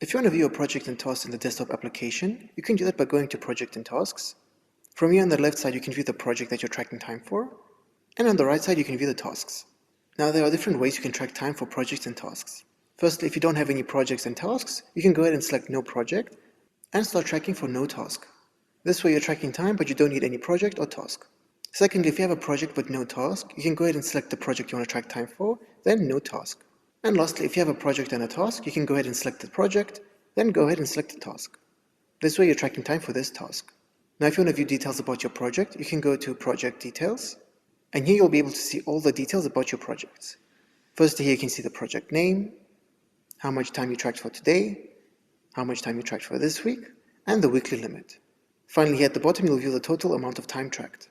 If you want to view your project and tasks in the desktop application, you can do that by going to Project and Tasks. From here on the left side, you can view the project that you're tracking time for, and on the right side, you can view the tasks. Now, there are different ways you can track time for projects and tasks. Firstly, if you don't have any projects and tasks, you can go ahead and select No Project and start tracking for No Task. This way, you're tracking time, but you don't need any project or task. Secondly, if you have a project but no task, you can go ahead and select the project you want to track time for, then No Task. And lastly, if you have a project and a task, you can go ahead and select the project, then go ahead and select the task. This way, you're tracking time for this task. Now, if you want to view details about your project, you can go to Project Details, and here you'll be able to see all the details about your projects. First, here you can see the project name, how much time you tracked for today, how much time you tracked for this week, and the weekly limit. Finally, here at the bottom, you'll view the total amount of time tracked.